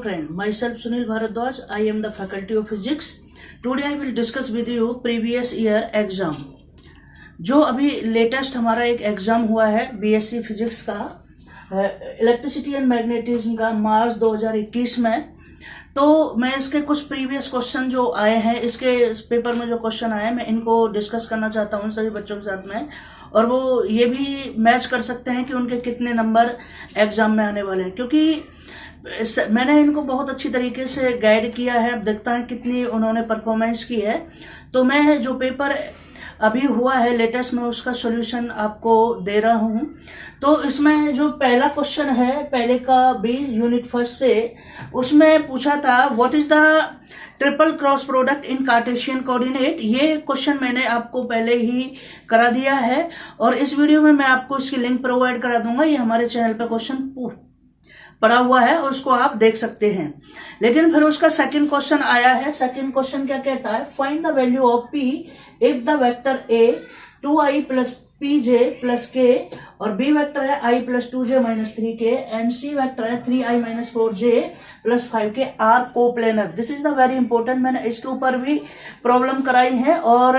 friend, myself Sunil Bharadwaj. I am the faculty of physics. Today I will discuss with you previous year exam. जो अभी latest हमारा एक exam हुआ है BSc physics का electricity and magnetism का मार्च 2021 में, तो मैं इसके कुछ प्रीवियस क्वेश्चन जो आए हैं, इसके पेपर में जो क्वेश्चन आए हैं मैं इनको डिस्कस करना चाहता हूं सभी बच्चों के साथ में, और वो ये भी मैच कर सकते हैं कि उनके कितने नंबर एग्जाम में आने वाले हैं, क्योंकि मैंने इनको बहुत अच्छी तरीके से गाइड किया है। अब देखता है कितनी उन्होंने परफॉर्मेंस की है। तो मैं जो पेपर अभी हुआ है लेटेस्ट में उसका सॉल्यूशन आपको दे रहा हूं। तो इसमें जो पहला क्वेश्चन है पहले का बी यूनिट फर्स्ट से, उसमें पूछा था what is the triple cross product in Cartesian coordinate. ये क्वेश्चन मैंने आपको पहले ही करा दिया है और इस वीडियो में मैं आपको इसकी लिंक प्रोवाइड करा दूंगा। ये हमारे चैनल पे क्वेश्चन पड़ा हुआ है और उसको आप देख सकते हैं। लेकिन फिर उसका सेकंड क्वेश्चन आया है। सेकंड क्वेश्चन क्या कहता है, find the value of p if the vector a 2i plus pj plus k और b वेक्टर है i plus 2j minus 3k and c vector है 3i minus 4j plus 5k are coplanar. This is the very important. मैंने इसके ऊपर भी problem कराई है और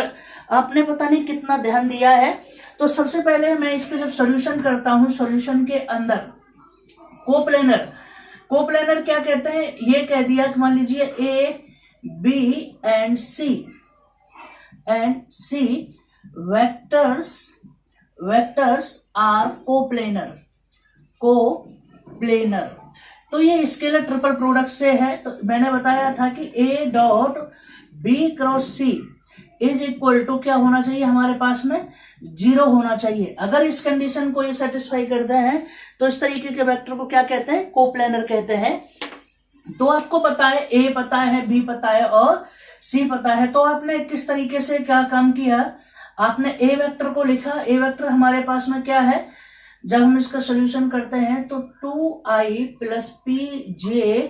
आपने पता नहीं कितना ध्यान दिया है। तो सबसे पहले मैं इसके जब सोल्यूशन करता हूं, सोल्यूशन के अंदर कोप्लेनर क्या कहते हैं, ये कह दिया कि मान लीजिए A B and C vectors are coplanar. तो ये स्केलर ट्रिपल प्रोडक्ट से है। तो मैंने बताया था कि A dot B cross C is equal to क्या होना चाहिए, हमारे पास में 0 होना चाहिए। अगर इस कंडीशन को ये सेटिस्फाई करते हैं तो इस तरीके के वेक्टर को क्या कहते हैं, कोप्लेनर कहते हैं। तो आपको पता है ए पता है, बी पता है और सी पता है। तो आपने किस तरीके से क्या काम किया, आपने ए वेक्टर को लिखा। ए वेक्टर हमारे पास में क्या है, जब हम इसका सोल्यूशन करते हैं तो 2i प्लस पी जे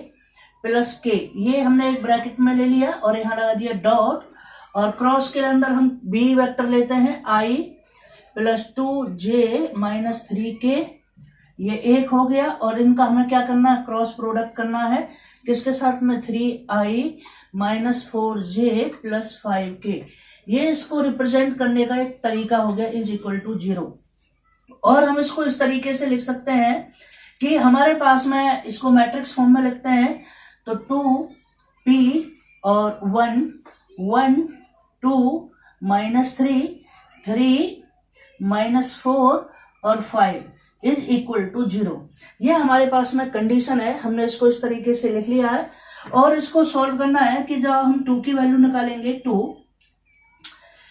प्लस के, ये हमने एक ब्रैकेट में ले लिया और यहां लगा दिया डॉट, और क्रॉस के अंदर हम बी वेक्टर लेते हैं i plus 2j minus 3k, ये एक हो गया। और इनका हमें क्या करना है, क्रॉस प्रोडक्ट करना है किसके साथ में, 3i minus 4j plus 5k। ये इसको रिप्रेजेंट करने का एक तरीका हो गया इज इक्वल टू 0। और हम इसको इस तरीके से लिख सकते हैं कि हमारे पास में इसको मैट्रिक्स फॉर्म में लिखते हैं तो 2p और 1 2 माइनस 3 माइनस 4 और 5 इज इक्वल टू 0। ये हमारे पास में कंडीशन है। हमने इसको इस तरीके से लिख लिया है और इसको सॉल्व करना है कि जब हम 2 की वैल्यू निकालेंगे 2,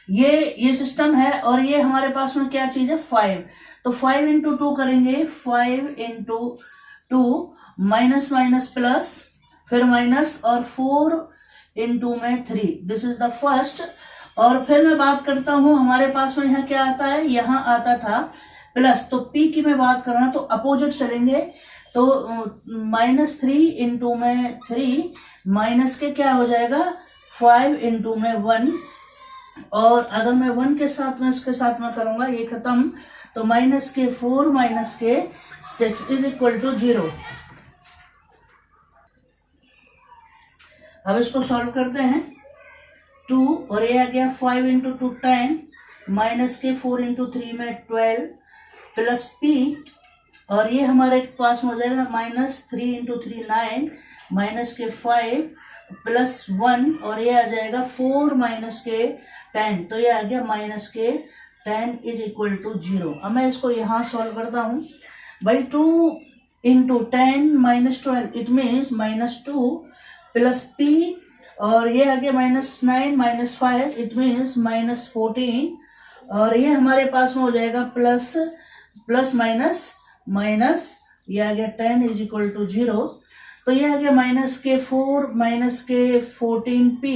ये सिस्टम है और ये हमारे पास में क्या चीज है 5। तो 5 इंटू 2 करेंगे, 5 इंटू 2 माइनस माइनस प्लस फिर माइनस और 4 इंटू में 3। This is the first. और फिर मैं बात करता हूं, हमारे पास में यहाँ क्या आता है, यहाँ आता था प्लस। तो p की मैं बात कर रहा हूं तो अपोजिट चलेंगे। तो माइनस 3 इंटू में 3 माइनस के क्या हो जाएगा 5 इंटू में 1, और अगर मैं 1 के साथ में इसके साथ में करूंगा ये खत्म, तो माइनस के 4 माइनस के 6 इज इक्वल टू 0। अब इसको सॉल्व करते हैं। 2 और ये आ गया 5 इंटू 2 10 माइनस के 4 इंटू 3 में 12 प्लस p, और ये हमारे पास में हो जाएगा माइनस 3 इंटू 3 9 माइनस के 5 प्लस 1, और ये आ जाएगा 4 माइनस के 10। तो ये आ गया माइनस के 10 इज इक्वल टू 0। अब मैं इसको यहाँ सॉल्व करता हूँ भाई। 2 into 10 minus 12 it means minus 2 plus p, और ये आ गया minus 9 minus 5 it means minus 14, और ये हमारे पास में हो जाएगा प्लस माइनस ये आ गया 10 इज इक्वल टू 0। तो ये आ गया माइनस के 4 माइनस के 14p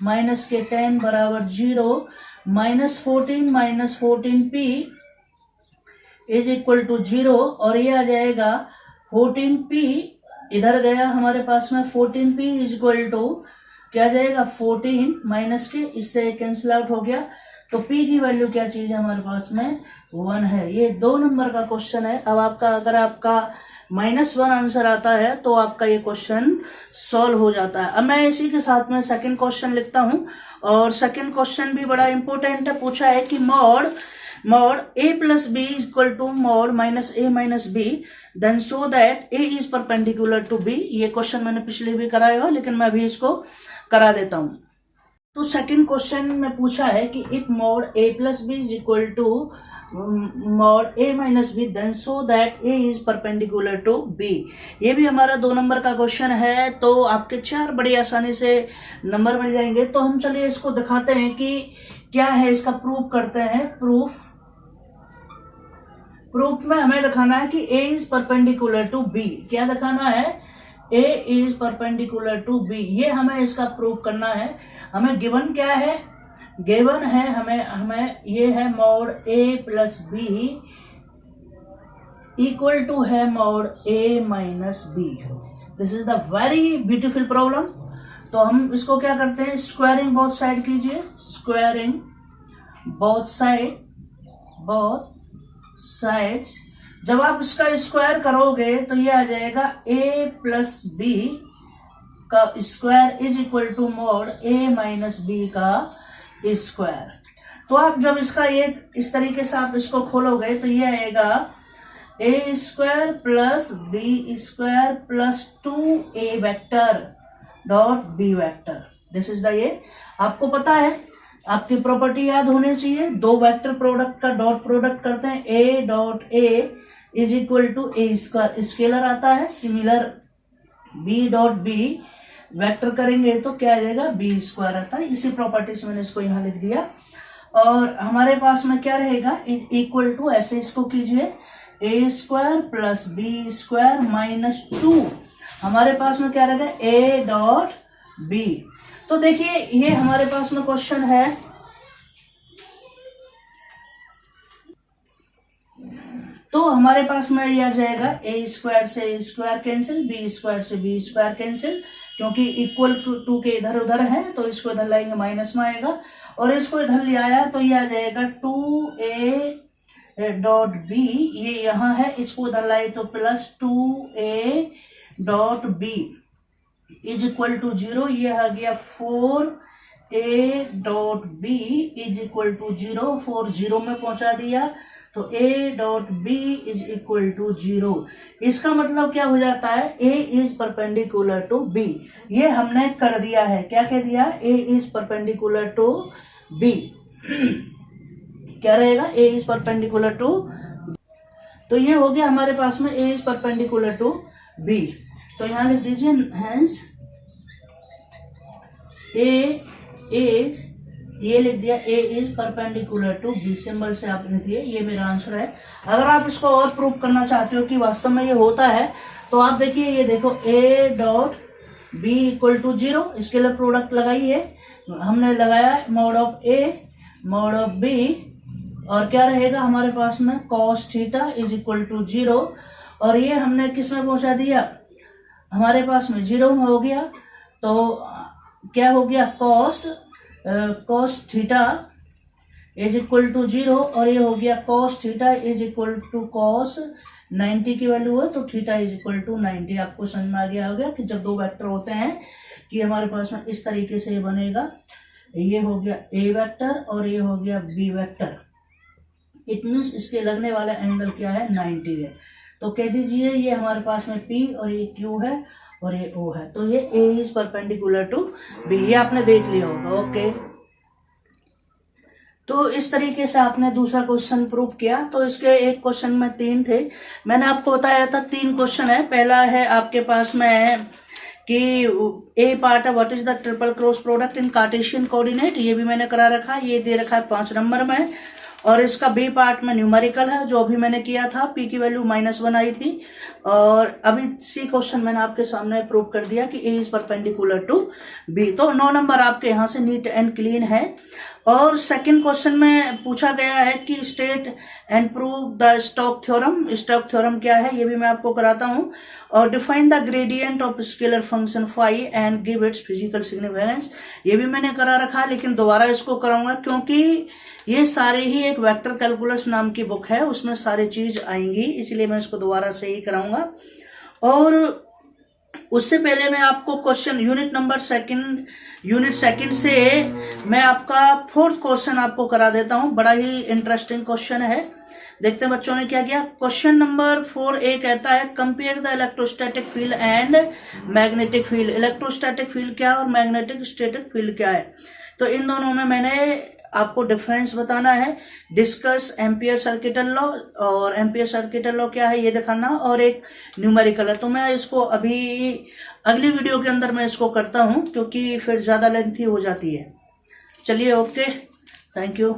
माइनस के 10 बराबर 0, minus 14p is equal to 0, और ये आ जाएगा 14p, इधर गया हमारे पास में 14p इज इक्वल टू क्या जाएगा 14 माइनस के, इससे कैंसिल आउट हो गया। तो p की वैल्यू क्या चीज है हमारे पास में 1 है। ये 2 नंबर का क्वेश्चन है। अब आपका अगर आपका -1 आंसर आता है तो आपका ये क्वेश्चन सॉल्व हो जाता है। अब मैं इसी के साथ में सेकंड क्वेश्चन लिखता हूं, और सेकंड क्वेश्चन भी बड़ा इंपॉर्टेंट है। पूछा है कि mod a plus b is equal to mod minus a minus b, then show that a is perpendicular to b। ये क्वेश्चन मैंने पिछले भी कराया हो, लेकिन मैं अभी इसको करा देता हूं। तो सेकंड क्वेश्चन में पूछा है कि if mod a plus b is equal to mod a minus b, then show that a is perpendicular to b। ये भी हमारा 2 नंबर का क्वेश्चन है, तो आपके 4 बड़ी आसानी से नंबर मिल जाएंगे। तो हम चलिए इसको दिखाते हैं कि क्या है, इसका प्रूफ करते हैं। प्रूफ में हमें दिखाना है कि a is perpendicular to b। क्या दिखाना है? a is perpendicular to b। ये हमें इसका प्रूफ करना है। हमें गिवन क्या है? गिवन है हमें ये है mod a plus b equal to है mod a minus b। This is the very beautiful problem. तो हम इसको क्या करते हैं, स्क्वायरिंग बोथ साइड कीजिए, स्क्वायरिंग बोथ साइड्स। जब आप इसका स्क्वायर करोगे तो ये आ जाएगा a प्लस बी का square is equal to mod a minus B का स्क्वायर। तो आप जब इसका एक इस तरीके से आप इसको खोलोगे तो ये आएगा a square plus b square plus 2a vector dot b vector. This is the ये आपको पता है, आपकी प्रॉपर्टी याद होनी चाहिए। 2 वेक्टर प्रोडक्ट का डॉट प्रोडक्ट करते हैं, a dot a is equal to a square, scalar आता है। Similar b dot b vector करेंगे तो क्या आ जाएगा, b स्क्वायर आता है। इसी प्रॉपर्टी से मैंने इसको यहां लिख दिया। और हमारे पास में क्या रहेगा, इक्वल टू, ऐसे इसको कीजिए, a square plus b square minus 2। हमारे पास में क्या रहेगा, a डॉट b। तो देखिए ये हमारे पास में क्वेश्चन है। तो हमारे पास में ये आ जाएगा a स्क्वायर से a square cancel, b square से b स्क्वायर कैंसिल, क्योंकि इक्वल टू के इधर उधर है तो इसको इधर लाएंगे माइनस में आएगा, और इसको इधर ले आया तो ये आ जाएगा 2a डॉट b। ये यहां है, इसको उधर लाए तो plus 2a dot b is equal to 0। ये आ गया 4a dot b is equal to 0। 4 0 में पहुंचा दिया तो a dot b is equal to 0। इसका मतलब क्या हो जाता है, a is perpendicular to b। ये हमने कर दिया है। क्या कह दिया, a is perpendicular to b। क्या रहेगा, a इज परपेंडिकुलर टू। तो ये हो गया हमारे पास में a is perpendicular to b। तो यहां लिख दीजिए, हेंस a इज, ये लिख दिया a is perpendicular to b, symbol से आप लिखिए। ये मेरा आंसर है। अगर आप इसको और प्रूव करना चाहते हो कि वास्तव में ये होता है, तो आप देखिए, ये देखो a dot b equal to 0, इसके लिए प्रोडक्ट लगाइए। हमने लगाया mod of a mod of b, और क्या रहेगा हमारे पास में, cos theta is equal to 0। और ये हमने किस में पहुंचा दिया, हमारे पास में 0 में हो गया। तो क्या हो गया, cos theta is equal to 0, और ये हो गया cos theta is equal to cos 90 की वैल्यू है तो थीटा इज इक्वल टू 90। आपको समझ में आ गया होगा कि जब 2 वेक्टर होते हैं कि हमारे पास में इस तरीके से बनेगा। ये हो गया a वेक्टर और ये हो गया b वेक्टर। इट मीन्स इसके लगने वाला एंगल क्या है, 90 है। तो कह दीजिए ये हमारे पास में P और ये Q है और ये O है। तो ये A is perpendicular to B, ये आपने देख लिया होगा। ओके, तो इस तरीके से आपने दूसरा क्वेश्चन प्रूव किया। तो इसके एक क्वेश्चन में 3 थे, मैंने आपको बताया था 3 क्वेश्चन है। पहला है आपके पास में कि ए पार्ट है, what is the triple cross product in Cartesian coordinate, ये भी मैंने करा रखा है, ये दे रखा है 5 नंबर में। और इसका बी पार्ट में न्यूमेरिकल है, जो अभी मैंने किया था, पी की वैल्यू -1 आई थी। और अभी सी क्वेश्चन मैंने आपके सामने प्रूव कर दिया कि ए इज परपेंडिकुलर टू बी। तो 9 नंबर आपके यहाँ से नीट एंड क्लीन है। और सेकंड क्वेश्चन में पूछा गया है कि state and prove the Stokes theorem. Stokes theorem क्या है ये भी मैं आपको कराता हूं। और define the gradient of scalar function phi and give its physical significance, ये भी मैंने करा रखा, लेकिन दोबारा इसको कराऊंगा क्योंकि ये सारे ही एक वेक्टर कैलकुलस नाम की बुक है, उसमें सारी चीज आएंगी, इसलिए मैं इसको दोबारा से ही कराऊंगा। और उससे पहले मैं आपको क्वेश्चन यूनिट सेकंड से मैं आपका फोर्थ क्वेश्चन आपको करा देता हूं। बड़ा ही इंटरेस्टिंग क्वेश्चन है, देखते हैं बच्चों ने क्या किया। क्वेश्चन नंबर 4A कहता है compare the electrostatic field and magnetic field. Electrostatic field क्या है और मैग्नेटिक स्टैटिक फील्ड क्या है, तो इन दोनों में मैंने आपको डिफरेंस बताना है। डिस्कस एम्पियर सर्किटल लॉ, और एम्पियर सर्किटल लॉ क्या है ये दिखाना, और एक न्यूमेरिकल है। तो मैं इसको अभी अगली वीडियो के अंदर मैं इसको करता हूं क्योंकि फिर ज्यादा लेंथी हो जाती है। चलिए, ओके, थैंक यू।